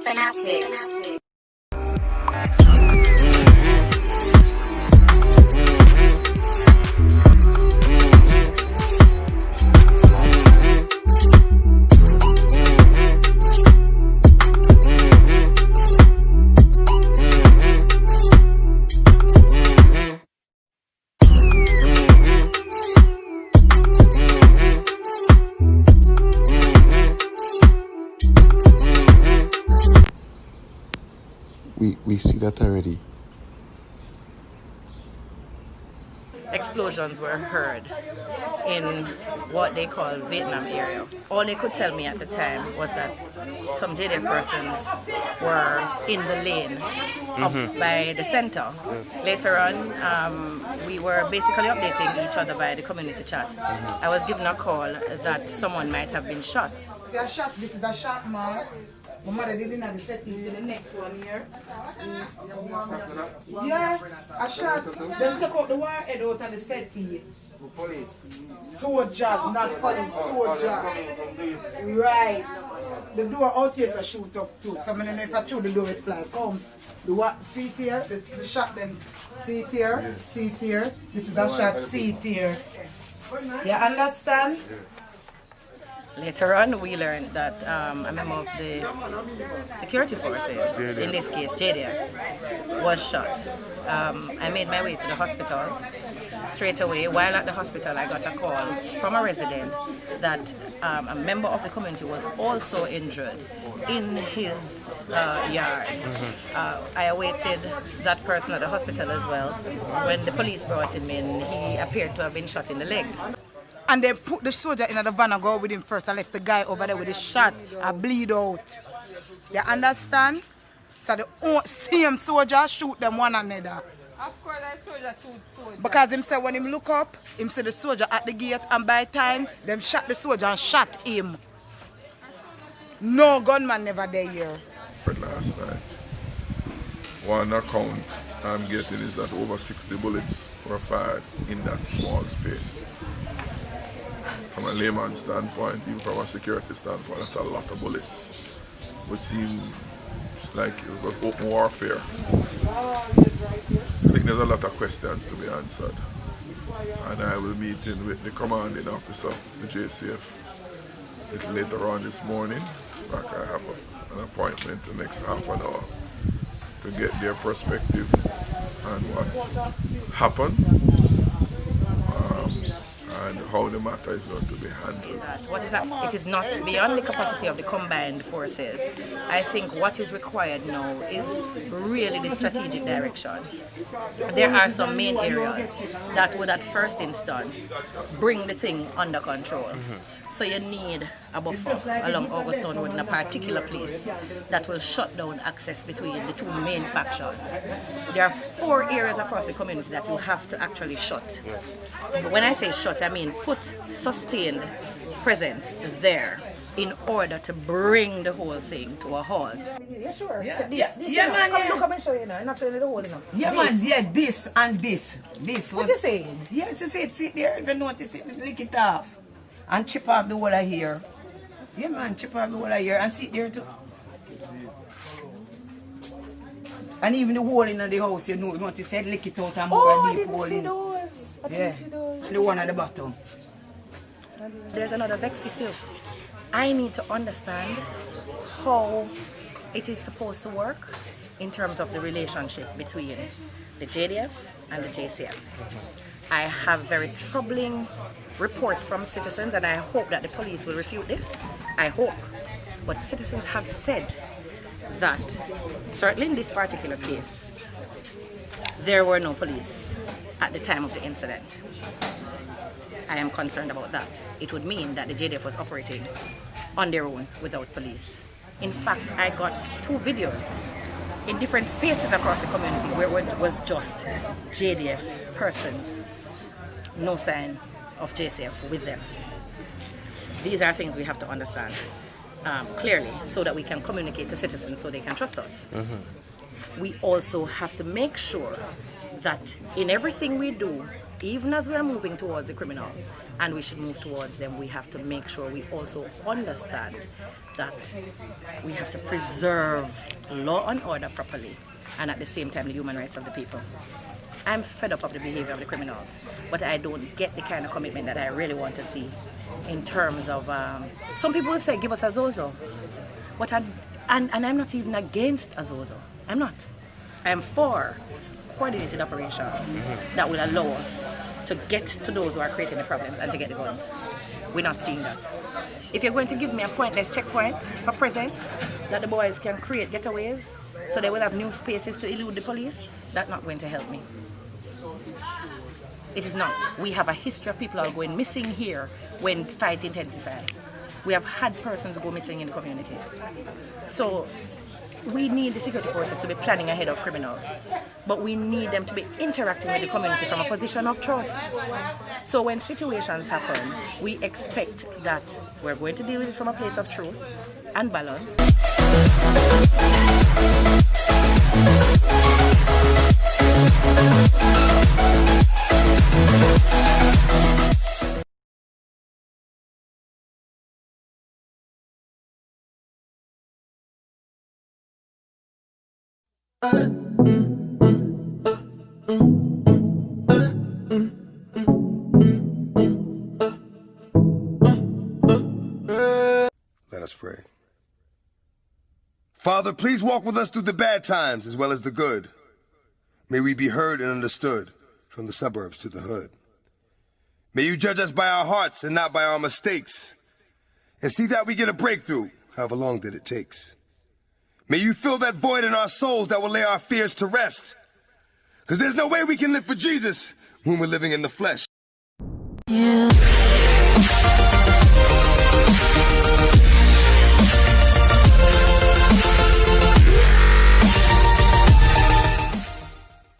Fanatics. We see that already. Explosions were heard in what they call Vietnam area. All they could tell me at the time was that some JDF persons were in the lane up by the center. Later on, we were basically updating each other via the community chat. I was given a call that someone might have been shot. This is a shot mark. My mother didn't have the settings to the next one here. Yeah, a shot. Then take out the wire head out of the setting. Soldier, not police, soldier. Right. The door out here is a shoot up too. So I don't know if I shoot the door it fly. Come. The what? See it here? The shot them. See it here? See it here? This is a shot. See it here. You understand? Later on, we learned that a member of the security forces, in this case JDF, was shot. I made my way to the hospital. Straight away, while at the hospital, I got a call from a resident that a member of the community was also injured in his yard. I awaited that person at the hospital as well. When the police brought him in, he appeared to have been shot in the leg. And they put the soldier in the van and go with him first. I left the guy over there with his shot. I bleed out. You understand? So the same soldier shoot them one another. Of course, that soldier shoot soldier. Because him say when him look up, him see the soldier at the gate, and by time, them shot the soldier and shot him. No gunman never there here. Last night, one account I'm getting is that over 60 bullets were fired in that small space. From a layman's standpoint, even from a security standpoint, that's a lot of bullets, which seems like it was open warfare. I think there's a lot of questions to be answered, and I will meet in with the commanding officer of the JCF later on this morning. I have an appointment the next half an hour to get their perspective on what happened. And how the matter is going to be handled. What is that? It is not beyond the capacity of the combined forces. I think what is required now is really the strategic direction. There are some main areas that would at first instance bring the thing under control. So you need a buffer along Augustown Road in a particular place that will shut down access between the two main factions. There are 4 areas across the community that you have to actually shut. But when I say shut, I mean put sustained presence there in order to bring the whole thing to a halt. Yeah, sure. Yeah, man. Come and show you now. Not showing you the whole enough. Yeah, man. Yeah, this and this. This. What you saying? Yes, you see it. Sit there. If you notice it, lick it off. And chip off the whole of here. Yeah, man. Chip off the whole of here and sit there too. And even the hole in the house, you notice it, lick it out and more deep hole in. Yeah, and the one at the bottom. There's another vexed issue. I need to understand how it is supposed to work in terms of the relationship between the JDF and the JCF. I have very troubling reports from citizens, and I hope that the police will refute this. I hope. But citizens have said that, certainly in this particular case, there were no police at the time of the incident. I am concerned about that. It would mean that the JDF was operating on their own without police. In fact, I got 2 videos in different spaces across the community where it was just JDF persons, no sign of JCF with them. These are things we have to understand clearly so that we can communicate to citizens so they can trust us. We also have to make sure that in everything we do, even as we are moving towards the criminals, and we should move towards them, we have to make sure we also understand that we have to preserve law and order properly, and at the same time the human rights of the people. I'm fed up of the behavior of the criminals, but I don't get the kind of commitment that I really want to see in terms of, some people will say, give us a Zozo. But and I'm not even against a Zozo. I'm not. I'm for coordinated operations that will allow us to get to those who are creating the problems and to get the guns. We're not seeing that. If you're going to give me a pointless checkpoint for presence that the boys can create getaways so they will have new spaces to elude the police, that's not going to help me. It is not. We have a history of people are going missing here when fight intensifies. We have had persons go missing in the community. So we need the security forces to be planning ahead of criminals, but we need them to be interacting with the community from a position of trust. So when situations happen, we expect that we're going to deal with it from a place of truth and balance. Let us pray. Father, please walk with us through the bad times as well as the good. May we be heard and understood from the suburbs to the hood. May you judge us by our hearts and not by our mistakes, and see that we get a breakthrough, however long that it takes. May you fill that void in our souls that will lay our fears to rest, because there's no way we can live for Jesus when we're living in the flesh. Yeah.